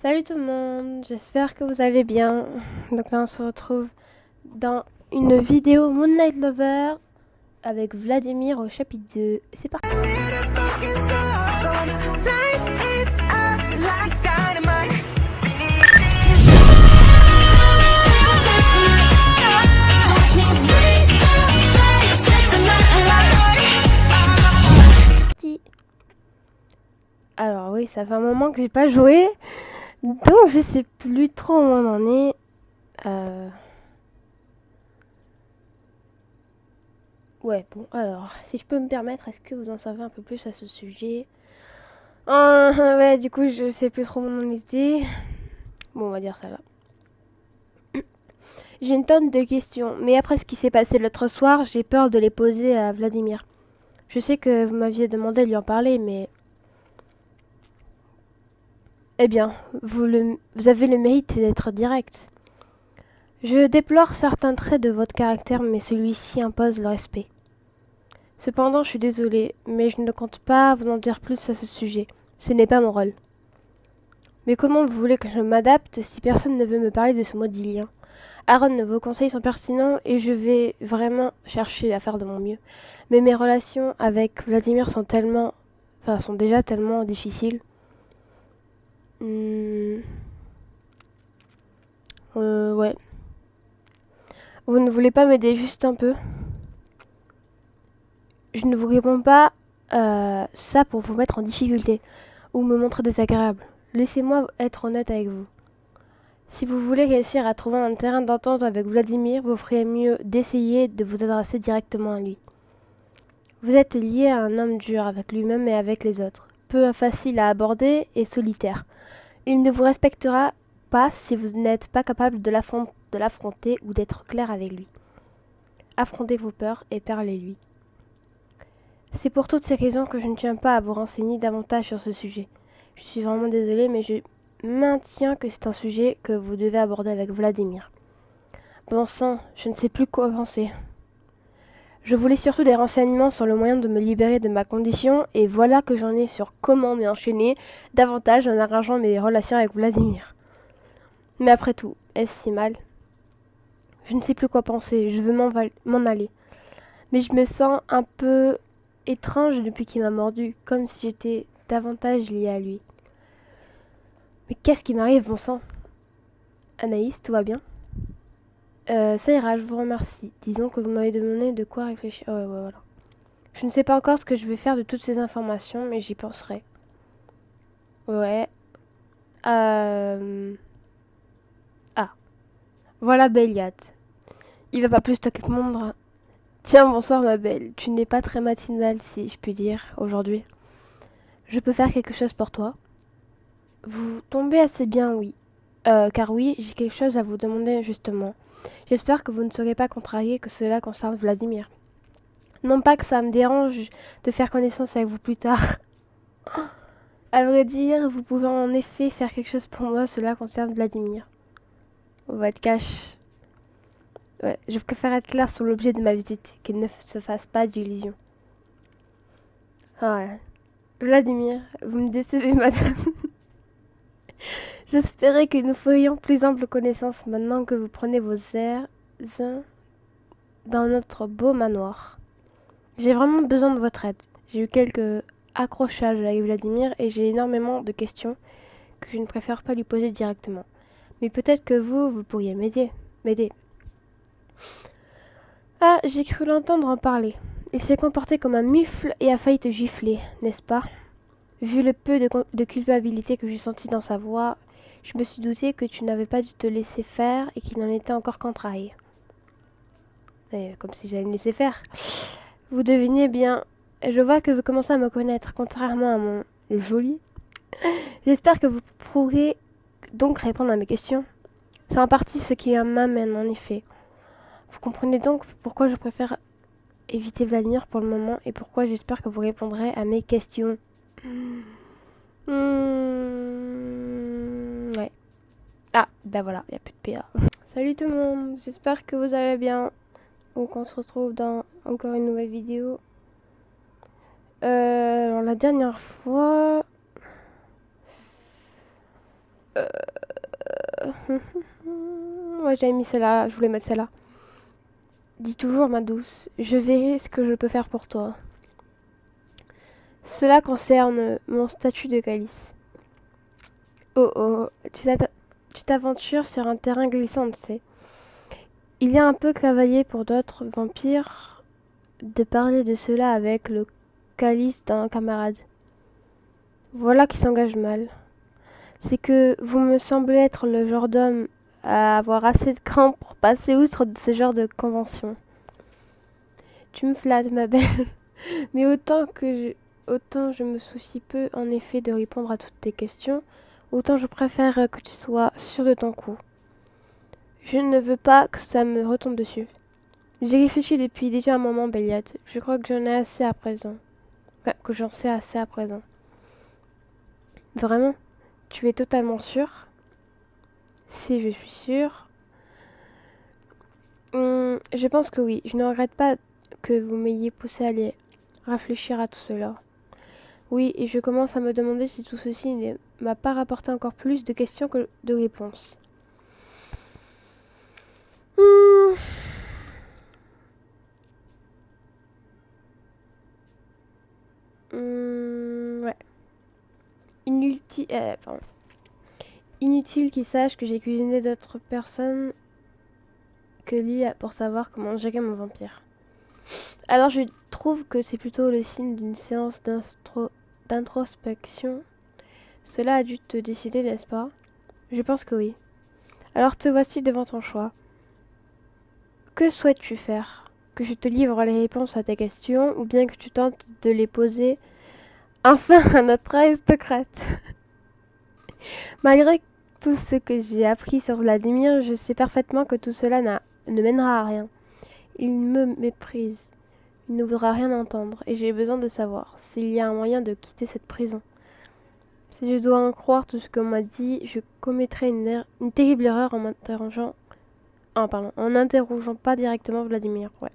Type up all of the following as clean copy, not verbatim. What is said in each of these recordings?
Salut tout le monde, j'espère que vous allez bien. Donc là on se retrouve dans une vidéo Moonlight Lover avec Vladimir au chapitre 2. C'est parti. Alors oui, ça fait un moment que j'ai pas joué, donc je sais plus trop où on en est. Ouais, bon, alors, si je peux me permettre, est-ce que vous en savez un peu plus à ce sujet? Ouais, du coup, je sais plus trop où on en était. Bon, on va dire ça là. J'ai une tonne de questions, mais après ce qui s'est passé l'autre soir, j'ai peur de les poser à Vladimir. Je sais que vous m'aviez demandé de lui en parler, mais... Eh bien, vous avez le mérite d'être direct. Je déplore certains traits de votre caractère, mais celui-ci impose le respect. Cependant, je suis désolée, mais je ne compte pas vous en dire plus à ce sujet. Ce n'est pas mon rôle. Mais comment vous voulez que je m'adapte si personne ne veut me parler de ce maudit lien? Aaron, vos conseils sont pertinents et je vais vraiment chercher à faire de mon mieux. Mais mes relations avec Vladimir sont déjà tellement difficiles. Ouais. Vous ne voulez pas m'aider juste un peu? Je ne vous réponds pas ça pour vous mettre en difficulté ou me montrer désagréable. Laissez-moi être honnête avec vous. Si vous voulez réussir à trouver un terrain d'entente avec Vladimir, vous feriez mieux d'essayer de vous adresser directement à lui. Vous êtes lié à un homme dur avec lui-même et avec les autres, peu facile à aborder et solitaire. Il ne vous respectera pas si vous n'êtes pas capable de l'affronter ou d'être clair avec lui. Affrontez vos peurs et parlez-lui. C'est pour toutes ces raisons que je ne tiens pas à vous renseigner davantage sur ce sujet. Je suis vraiment désolée, mais je maintiens que c'est un sujet que vous devez aborder avec Vladimir. Bon sang, je ne sais plus quoi penser. Je voulais surtout des renseignements sur le moyen de me libérer de ma condition, et voilà que j'en ai sur comment m'enchaîner davantage en arrangeant mes relations avec Vladimir. Mais après tout, est-ce si mal? Je ne sais plus quoi penser, je veux m'en aller. Mais je me sens un peu étrange depuis qu'il m'a mordu, comme si j'étais davantage liée à lui. Mais qu'est-ce qui m'arrive, bon sang? Anaïs, tout va bien? Ça ira, je vous remercie. Disons que vous m'avez demandé de quoi réfléchir. Ouais, voilà. Je ne sais pas encore ce que je vais faire de toutes ces informations, mais j'y penserai. Ouais. Ah. Voilà Béliat. Il va pas plus te répondre. Tiens, bonsoir ma belle. Tu n'es pas très matinale, si je puis dire, aujourd'hui. Je peux faire quelque chose pour toi? Vous tombez assez bien, oui. Car oui, j'ai quelque chose à vous demander, justement. J'espère que vous ne serez pas contrarié que cela concerne Vladimir. Non pas que ça me dérange de faire connaissance avec vous plus tard. À vrai dire, vous pouvez en effet faire quelque chose pour moi, cela concerne Vladimir. On va être cash. Ouais, je préfère être clair sur l'objet de ma visite, qu'il ne se fasse pas d'illusions. Ah ouais. Vladimir, vous me décevez, madame. J'espérais que nous ferions plus ample connaissance maintenant que vous prenez vos airs dans notre beau manoir. J'ai vraiment besoin de votre aide. J'ai eu quelques accrochages avec Vladimir et j'ai énormément de questions que je ne préfère pas lui poser directement. Mais peut-être que vous pourriez m'aider. Ah, j'ai cru l'entendre en parler. Il s'est comporté comme un mufle et a failli te gifler, n'est-ce pas? Vu le peu de culpabilité que j'ai senti dans sa voix, je me suis douté que tu n'avais pas dû te laisser faire et qu'il en était encore contrarié. Comme si j'allais me laisser faire. Vous devinez bien. Je vois que vous commencez à me connaître, contrairement à mon joli. J'espère que vous pourrez donc répondre à mes questions. C'est en partie ce qui m'amène, en effet. Vous comprenez donc pourquoi je préfère éviter Vladimir pour le moment et pourquoi j'espère que vous répondrez à mes questions. Ouais. Ah, ben voilà, il n'y a plus de PA. Salut tout le monde, j'espère que vous allez bien. Donc on se retrouve dans encore une nouvelle vidéo. Alors la dernière fois... Euh... Ouais, j'avais mis celle-là, je voulais mettre celle-là. Dis toujours, ma douce, je verrai ce que je peux faire pour toi. Cela concerne mon statut de calice. Oh oh, tu t'aventures sur un terrain glissant, tu sais. Il y a un peu cavalier pour d'autres vampires de parler de cela avec le calice d'un camarade. Voilà qui s'engage mal. C'est que vous me semblez être le genre d'homme à avoir assez de cran pour passer outre de ce genre de convention. Tu me flattes, ma belle, mais autant je me soucie peu en effet de répondre à toutes tes questions, autant je préfère que tu sois sûr de ton coup. Je ne veux pas que ça me retombe dessus. J'ai réfléchi depuis déjà un moment, Béliette. Je crois que j'en ai assez à présent. Enfin, que j'en sais assez à présent. Vraiment? Tu es totalement sûr? Si je suis sûre. Je pense que oui. Je ne regrette pas que vous m'ayez poussé à aller réfléchir à tout cela. Oui, et je commence à me demander si tout ceci ne m'a pas rapporté encore plus de questions que de réponses. Hmm. Ouais. Pardon. Inutile qu'il sache que j'ai cuisiné d'autres personnes que lui pour savoir comment gérer mon vampire. Alors je trouve que c'est plutôt le signe d'une séance d'introspection. Cela a dû te décider, n'est-ce pas? Je pense que oui. Alors te voici devant ton choix. Que souhaites-tu faire? Que je te livre les réponses à tes questions ou bien que tu tentes de les poser enfin à notre aristocrate? Malgré tout ce que j'ai appris sur Vladimir, je sais parfaitement que tout cela ne mènera à rien. Il me méprise. Il ne voudra rien entendre et j'ai besoin de savoir s'il y a un moyen de quitter cette prison. Si je dois en croire tout ce qu'on m'a dit, je commettrai une terrible erreur en m'interrogeant. Ah, pardon, en n'interrogeant pas directement Vladimir. Ouais.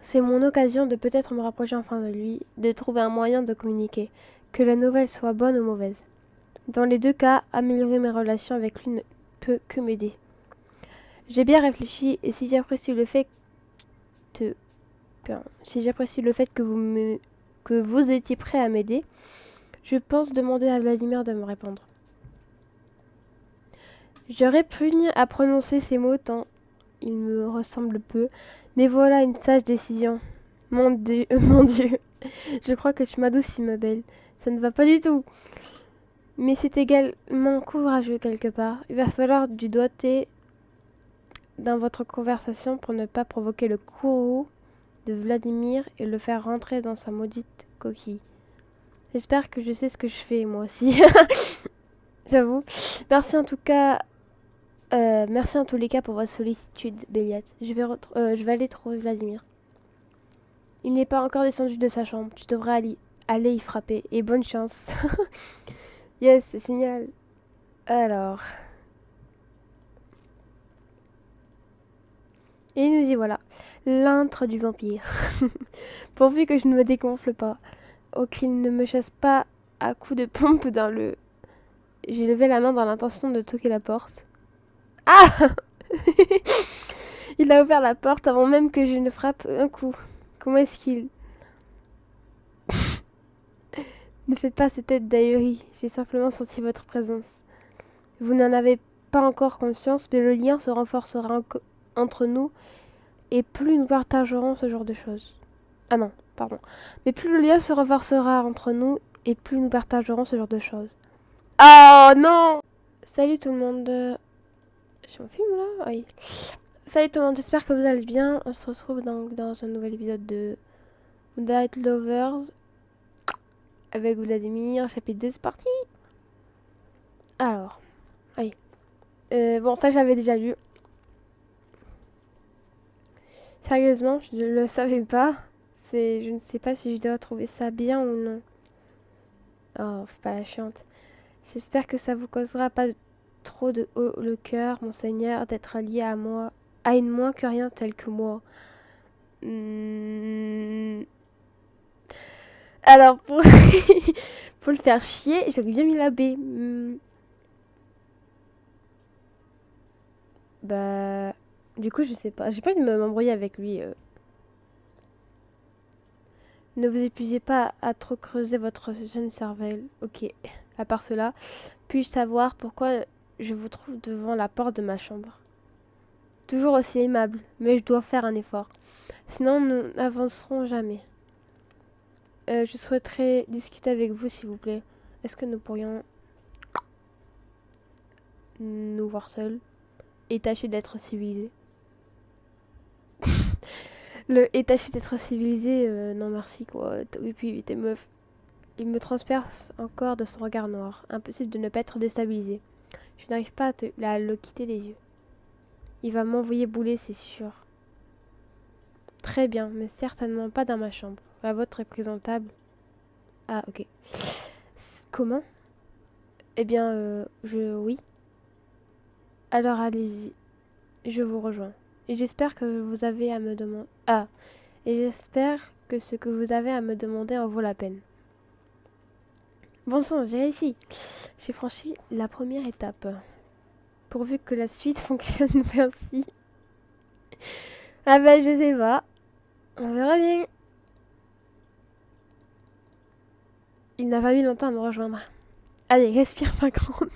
C'est mon occasion de peut-être me rapprocher enfin de lui, de trouver un moyen de communiquer, que la nouvelle soit bonne ou mauvaise. Dans les deux cas, améliorer mes relations avec lui ne peut que m'aider. J'ai bien réfléchi et si j'apprécie le fait que vous étiez prêt à m'aider, je pense demander à Vladimir de me répondre. Je répugne à prononcer ces mots tant ils me ressemblent peu, mais voilà une sage décision. Mon Dieu, mon Dieu, je crois que tu m'adoucis, ma belle. Ça ne va pas du tout. Mais c'est également courageux quelque part. Il va falloir du doigté dans votre conversation pour ne pas provoquer le courroux de Vladimir et le faire rentrer dans sa maudite coquille. J'espère que je sais ce que je fais, moi aussi. J'avoue. Merci en tout cas. Merci en tous les cas pour votre sollicitude, Béliette. Je vais aller trouver Vladimir. Il n'est pas encore descendu de sa chambre. Tu devrais aller y frapper. Et bonne chance. Yes, c'est génial. Alors. Et nous y voilà. L'antre du vampire. Pourvu que je ne me dégonfle pas. Oh, qu'il ne me chasse pas à coups de pompe dans le... J'ai levé la main dans l'intention de toquer la porte. Ah! Il a ouvert la porte avant même que je ne frappe un coup. Comment est-ce qu'il... Ne faites pas cette tête d'ahurie. J'ai simplement senti votre présence. Vous n'en avez pas encore conscience, mais le lien se renforcera entre nous et plus nous partagerons ce genre de choses. Ah non, pardon. Mais plus le lien se renforcera entre nous et plus nous partagerons ce genre de choses. Oh non! Salut tout le monde. J'ai mon film là? Oui. Salut tout le monde, j'espère que vous allez bien. On se retrouve donc dans un nouvel épisode de Night Lovers avec Vladimir, chapitre 2, c'est parti! Alors, oui. Bon, ça j'avais déjà lu. Sérieusement, je ne le savais pas. Je ne sais pas si je dois trouver ça bien ou non. Oh, faut pas la chiante. J'espère que ça vous causera pas trop de haut le cœur, mon Seigneur, d'être allié à moi, à une moins que rien telle que moi. Alors, pour le faire chier, j'aurais bien mis la B. Bah... Du coup, je sais pas. J'ai pas envie de m'embrouiller avec lui. Ne vous épuisez pas à trop creuser votre jeune cervelle. Ok. À part cela, puis-je savoir pourquoi je vous trouve devant la porte de ma chambre? Toujours aussi aimable, mais je dois faire un effort. Sinon, nous n'avancerons jamais. Je souhaiterais discuter avec vous, s'il vous plaît. Est-ce que nous pourrions nous voir seuls et tâcher d'être civilisés? Le et tâcher d'être civilisé, non merci quoi. Oui, puis t'es meuf. Il me transperce encore de son regard noir. Impossible de ne pas être déstabilisé. Je n'arrive pas à le quitter des yeux. Il va m'envoyer bouler, c'est sûr. Très bien, mais certainement pas dans ma chambre. La vôtre est présentable. Ah, ok. Comment? Eh bien, oui. Alors allez-y, je vous rejoins. Et j'espère que vous avez à me demander... Ah, et j'espère que ce que vous avez à me demander en vaut la peine. Bon sang, j'ai réussi. J'ai franchi la première étape. Pourvu que la suite fonctionne, merci. Ah bah je sais pas. On verra bien. Il n'a pas mis longtemps à me rejoindre. Allez, respire ma grande.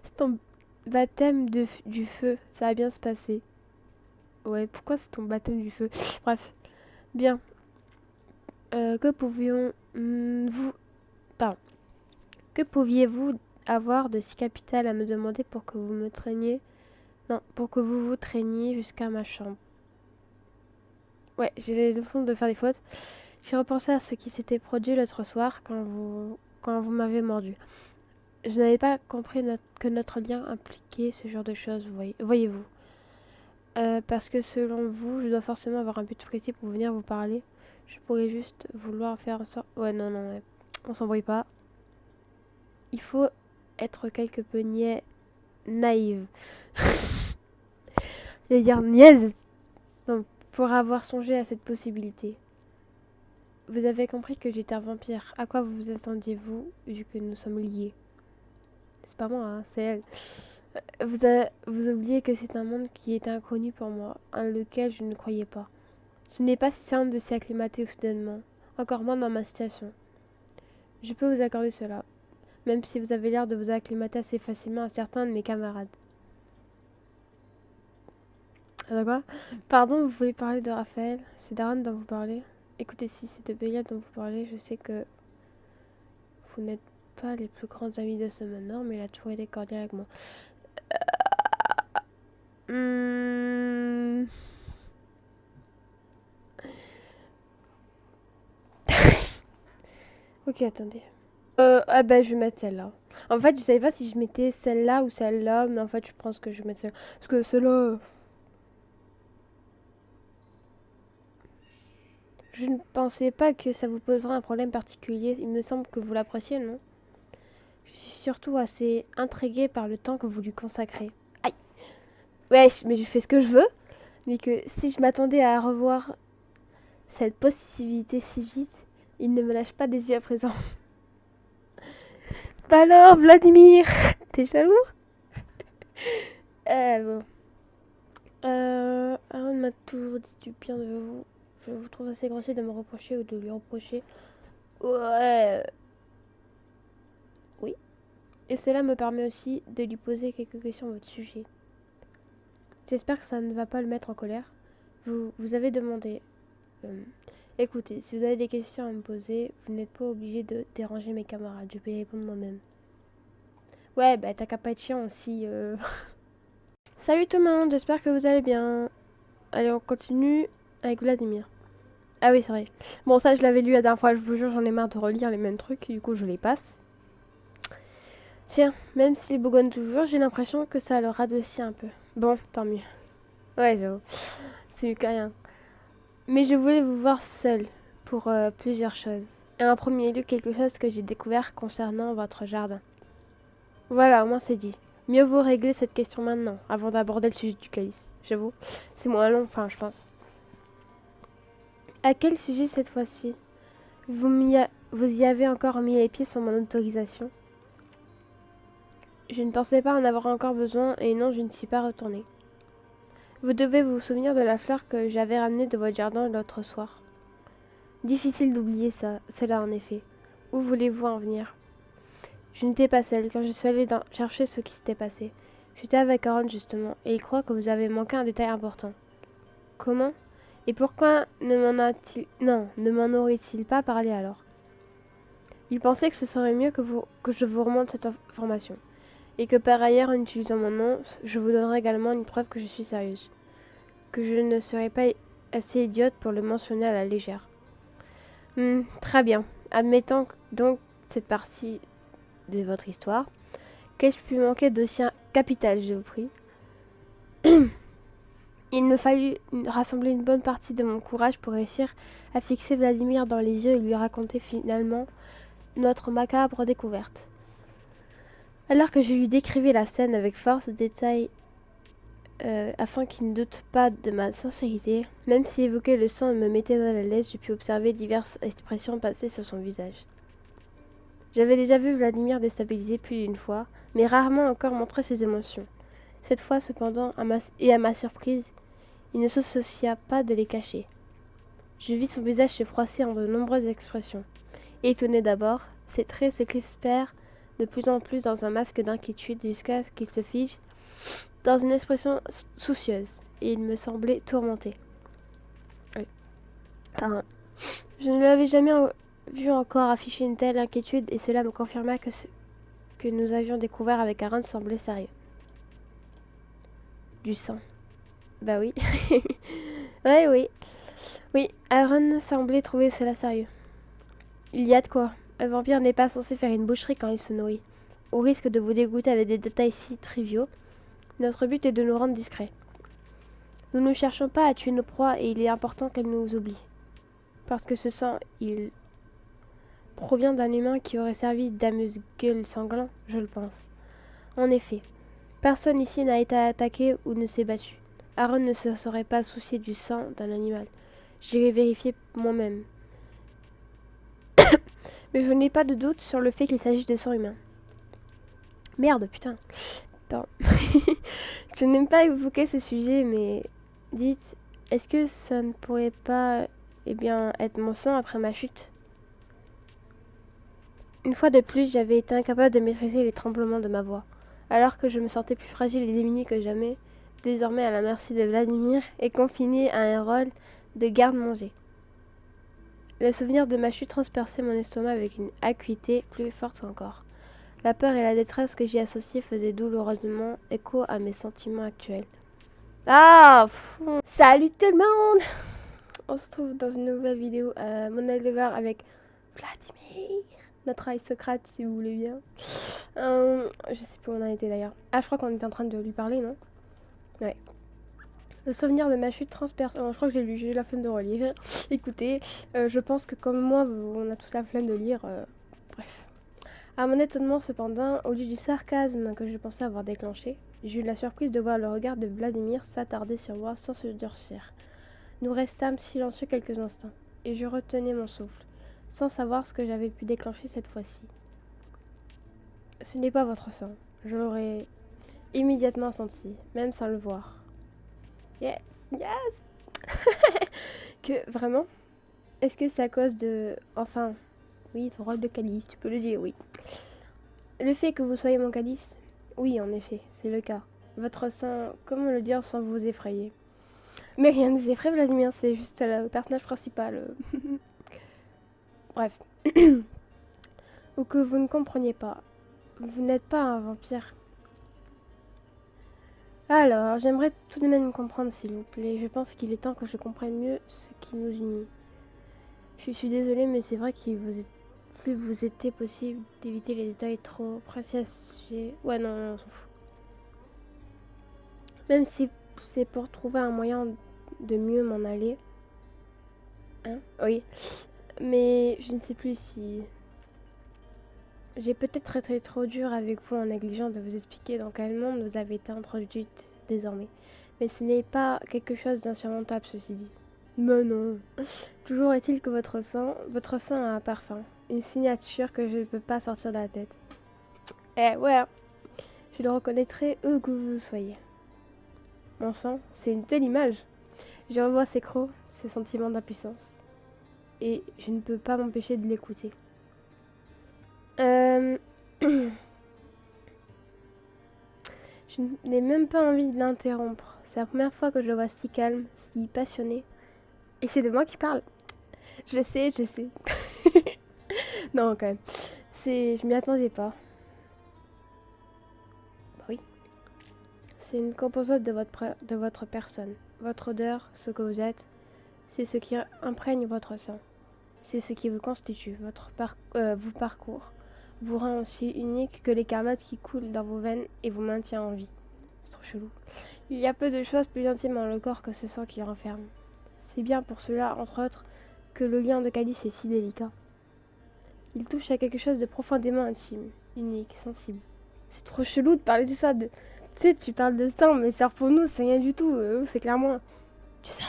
C'est ton baptême du feu. Ça va bien se passer. Ouais, pourquoi c'est ton baptême du feu? Bref. Bien. Que pouvions vous... Pardon. Que pouviez-vous avoir de si capital à me demander pour que vous me traîniez... Non, pour que vous vous traîniez jusqu'à ma chambre. Ouais, j'ai l'impression de faire des fautes. J'ai repensé à ce qui s'était produit l'autre soir quand vous m'avez mordu. Je n'avais pas compris que notre lien impliquait ce genre de choses, voyez-vous. Parce que selon vous, je dois forcément avoir un but précis pour venir vous parler. Je pourrais juste vouloir faire en sorte... Ouais, non, non, ouais. On s'embrouille pas. Il faut être quelque peu naïve. Je vais dire niaise. Non, pour avoir songé à cette possibilité. Vous avez compris que j'étais un vampire. À quoi vous attendiez-vous, vu que nous sommes liés? C'est pas moi, hein, c'est elle. Vous oubliez que c'est un monde qui est inconnu pour moi, en lequel je ne croyais pas. Ce n'est pas si simple de s'y acclimater soudainement, encore moins dans ma situation. Je peux vous accorder cela, même si vous avez l'air de vous acclimater assez facilement à certains de mes camarades. Ah d'accord. Pardon, vous voulez parler de Raphaël? C'est Darren dont vous parlez? Écoutez, si c'est de Bélia dont vous parlez, je sais que vous n'êtes pas les plus grands amis de ce meneur, mais il a toujours été cordial avec moi. Hmm... Ok, attendez. Ah bah je vais mettre celle-là. En fait, je savais pas si je mettais celle-là ou celle-là, mais en fait, je pense que je vais mettre celle-là. Parce que celle-là... Je ne pensais pas que ça vous poserait un problème particulier. Il me semble que vous l'appréciez, non? Je suis surtout assez intriguée par le temps que vous lui consacrez. Aïe! Ouais, mais je fais ce que je veux. Mais que si je m'attendais à revoir cette possibilité si vite, il ne me lâche pas des yeux à présent. Bah alors, Vladimir, t'es jaloux? Bon. Aaron m'a toujours dit du bien de vous. Je vous trouve assez grossier de me reprocher ou de lui reprocher. Ouais. Oui. Et cela me permet aussi de lui poser quelques questions à votre sujet. J'espère que ça ne va pas le mettre en colère. Vous avez demandé. Écoutez, si vous avez des questions à me poser, vous n'êtes pas obligé de déranger mes camarades. Je peux y répondre moi-même. Ouais, bah t'as qu'à pas être chiant aussi. Salut tout le monde, j'espère que vous allez bien. Allez, on continue avec Vladimir. Ah oui, c'est vrai. Bon, ça, je l'avais lu la dernière fois, je vous jure, j'en ai marre de relire les mêmes trucs, du coup, je les passe. Tiens, même s'ils bougonnent toujours, j'ai l'impression que ça leur radoucit un peu. Bon, tant mieux. Ouais, j'avoue. C'est mieux que rien. Mais je voulais vous voir seul pour plusieurs choses. Et en premier lieu, quelque chose que j'ai découvert concernant votre jardin. Voilà, au moins c'est dit. Mieux vaut régler cette question maintenant, avant d'aborder le sujet du calice. J'avoue, c'est moins long, enfin, je pense. À quel sujet cette fois-ci? Vous y avez encore mis les pieds sans mon autorisation? Je ne pensais pas en avoir encore besoin et non, je ne suis pas retournée. Vous devez vous souvenir de la fleur que j'avais ramenée de votre jardin l'autre soir. Difficile d'oublier cela en effet. Où voulez-vous en venir? Je n'étais pas seule quand je suis allée chercher ce qui s'était passé. J'étais avec Aaron justement, et il croit que vous avez manqué un détail important. Comment? Et pourquoi ne m'en aurait-il pas parlé alors? Il pensait que ce serait mieux que je vous remonte cette information, et que par ailleurs, en utilisant mon nom, je vous donnerai également une preuve que je suis sérieuse, que je ne serai pas assez idiote pour le mentionner à la légère. Très bien. Admettons donc cette partie de votre histoire. Qu'ai-je pu manquer d'aussi capital, je vous prie? Il me fallut rassembler une bonne partie de mon courage pour réussir à fixer Vladimir dans les yeux et lui raconter finalement notre macabre découverte. Alors que je lui décrivais la scène avec force de détail afin qu'il ne doute pas de ma sincérité, même si évoquer le sang me mettait mal à l'aise, je pus observer diverses expressions passer sur son visage. J'avais déjà vu Vladimir déstabilisé plus d'une fois, mais rarement encore montrer ses émotions. Cette fois cependant, à ma surprise, il ne s'associa pas de les cacher. Je vis son visage se froisser en de nombreuses expressions. Étonné d'abord, ses traits se crispèrent de plus en plus dans un masque d'inquiétude jusqu'à ce qu'il se fige dans une expression soucieuse, et il me semblait tourmenté. Oui. Pardon. Je ne l'avais jamais vu encore afficher une telle inquiétude, et cela me confirma que ce que nous avions découvert avec Aaron semblait sérieux. Du sang. Bah oui. Ouais, oui. Oui, Aaron semblait trouver cela sérieux. Il y a de quoi. Un vampire n'est pas censé faire une boucherie quand il se nourrit. Au risque de vous dégoûter avec des détails si triviaux, notre but est de nous rendre discrets. Nous ne cherchons pas à tuer nos proies et il est important qu'elles nous oublient. Parce que ce sang, il provient d'un humain qui aurait servi d'amuse-gueule sanglant, je le pense. En effet, personne ici n'a été attaqué ou ne s'est battu. Aaron ne se serait pas soucié du sang d'un animal. J'irai vérifier moi-même. Mais je n'ai pas de doute sur le fait qu'il s'agisse de sang humain. Merde, putain. Pardon. Je n'aime pas évoquer ce sujet, mais dites, est-ce que ça ne pourrait pas, être mon sang après ma chute? Une fois de plus, j'avais été incapable de maîtriser les tremblements de ma voix. Alors que je me sentais plus fragile et démunie que jamais, désormais à la merci de Vladimir et confinée à un rôle de garde-manger. Le souvenir de ma chute transperçait mon estomac avec une acuité plus forte encore. La peur et la détresse que j'y associais faisaient douloureusement écho à mes sentiments actuels. Ah, salut tout le monde! On se retrouve dans une nouvelle vidéo Monnaie de Var avec Vladimir, notre aristocrate si vous voulez bien. Je sais plus où on a été d'ailleurs. Ah, je crois qu'on était en train de lui parler, non? Ouais. Le souvenir de ma chute transperce. Je crois que j'ai lu, j'ai eu la flemme de relire. Écoutez, je pense que comme moi, on a tous la flemme de lire. Bref. À mon étonnement cependant, au lieu du sarcasme que je pensais avoir déclenché, j'ai eu la surprise de voir le regard de Vladimir s'attarder sur moi sans se durcir. Nous restâmes silencieux quelques instants, et je retenais mon souffle, sans savoir ce que j'avais pu déclencher cette fois-ci. Ce n'est pas votre sang, je l'aurais immédiatement senti, même sans le voir. Yes, yes. Que, vraiment? Est-ce que c'est à cause de... Enfin, oui, ton rôle de calice, tu peux le dire, oui. Le fait que vous soyez mon calice? Oui, en effet, c'est le cas. Votre sang, comment le dire sans vous effrayer? Mais rien ne vous effraie, Vladimir, c'est juste le personnage principal. Bref. Ou que vous ne compreniez pas. Vous n'êtes pas un vampire. Alors, j'aimerais tout de même comprendre, s'il vous plaît. Je pense qu'il est temps que je comprenne mieux ce qui nous unit. Je suis désolée, mais c'est vrai qu'il s'il vous était possible d'éviter les détails trop précis à ce sujet. Ouais, non, on s'en fout. Même si c'est pour trouver un moyen de mieux m'en aller. Hein? Oui. Mais je ne sais plus si... J'ai peut-être été trop dur avec vous en négligeant de vous expliquer dans quel monde vous avez été introduite désormais. Mais ce n'est pas quelque chose d'insurmontable, ceci dit. Mais non. Toujours est-il que votre sang a un parfum, une signature que je ne peux pas sortir de la tête. Eh ouais. Je le reconnaîtrai où que vous soyez. Mon sang, c'est une telle image. Je revois ses crocs, ce sentiment d'impuissance. Et je ne peux pas m'empêcher de l'écouter. Je n'ai même pas envie de l'interrompre. C'est la première fois que je le vois si calme, si passionné. Et c'est de moi qui parle. Je sais, je sais. Non, quand même. Je m'y attendais pas. Bah oui. C'est une composante de votre personne. Votre odeur, ce que vous êtes, c'est ce qui imprègne votre sang. C'est ce qui vous constitue, vous parcourt, vous rend aussi unique que l'écarlate qui coule dans vos veines et vous maintient en vie. C'est trop chelou. Il y a peu de choses plus intimes dans le corps que ce sang qui le renferme. C'est bien pour cela, entre autres, que le lien de Calice est si délicat. Il touche à quelque chose de profondément intime, unique, sensible. C'est trop chelou de parler de ça. Tu sais, tu parles de sang, mais ça pour nous, c'est rien du tout. C'est clairement du sang.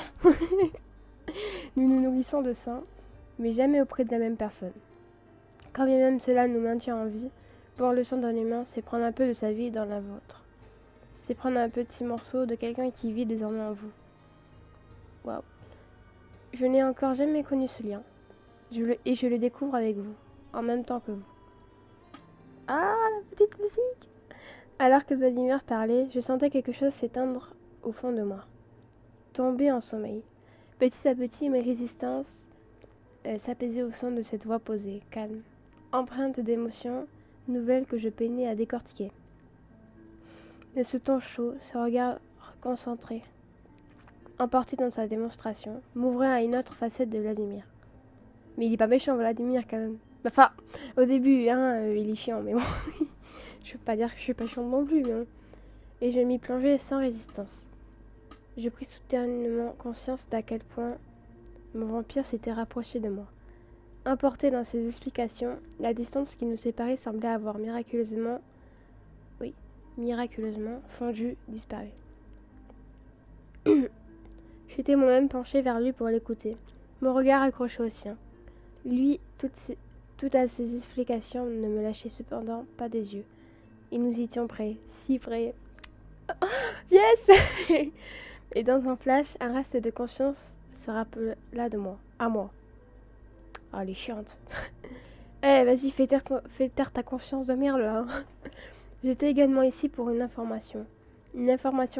Nous nous nourrissons de sang, mais jamais auprès de la même personne. Quand bien même cela nous maintient en vie, boire le sang d'un humain, c'est prendre un peu de sa vie dans la vôtre. C'est prendre un petit morceau de quelqu'un qui vit désormais en vous. Waouh. Je n'ai encore jamais connu ce lien. Et je le découvre avec vous, en même temps que vous. Ah, la petite musique! Alors que Vladimir parlait, je sentais quelque chose s'éteindre au fond de moi. Tomber en sommeil. Petit à petit, mes résistances s'apaisaient au son de cette voix posée, calme, empreinte d'émotions nouvelles que je peinais à décortiquer. Mais ce ton chaud, ce regard concentré, emporté dans sa démonstration, m'ouvrait à une autre facette de Vladimir. Mais il est pas méchant, Vladimir, quand même. Enfin, au début, hein, il est chiant, mais bon. Je veux pas dire que je suis pas chiante non plus, mais bon. Et je m'y plongeais sans résistance. Je pris soudainement conscience d'à quel point mon vampire s'était rapproché de moi. Emporté dans ses explications, la distance qui nous séparait semblait avoir miraculeusement fondu, disparu. J'étais moi-même penchée vers lui pour l'écouter, mon regard accroché au sien. Lui, toutes à ses explications ne me lâchaient cependant pas des yeux. Et nous étions prêts, si près. Yes! Et dans un flash, un reste de conscience se rappela de moi, à moi. Ah, elle est chiante. Eh, vas-y, fais taire ta conscience de merde, là. J'étais également ici pour une information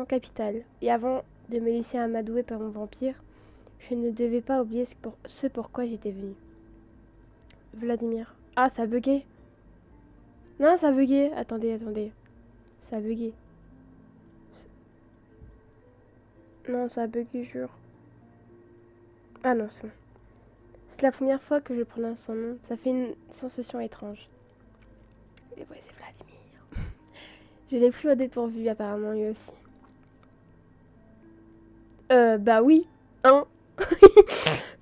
capitale. Et avant de me laisser amadouer par mon vampire, je ne devais pas oublier ce pourquoi j'étais venue. Vladimir. Ah, ça a bugué. Non, ça a bugué. Attendez. Ça a bugué. Non, ça a bugué, jure. Ah non, c'est bon. C'est la première fois que je prononce son nom. Ça fait une sensation étrange. Et ouais, c'est Vladimir. Je l'ai pris au dépourvu, apparemment, lui aussi. Bah oui. Hein.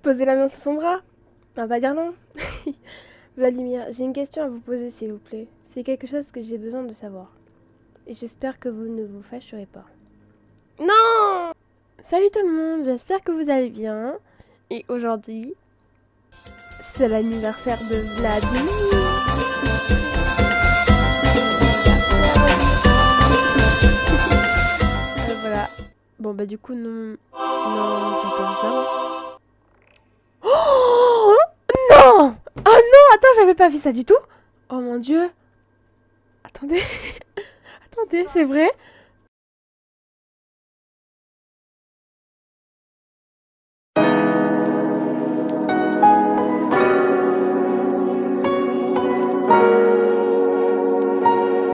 Posez la main sur son bras. On va pas dire non. Vladimir, j'ai une question à vous poser, s'il vous plaît. C'est quelque chose que j'ai besoin de savoir. Et j'espère que vous ne vous fâcherez pas. Non! Salut tout le monde, j'espère que vous allez bien. Et aujourd'hui, c'est l'anniversaire de Vladimir. Voilà. Bon bah du coup non, c'est comme ça. Oh non! Oh non! Attends, j'avais pas vu ça du tout. Oh mon dieu. Attendez. Attendez, c'est vrai?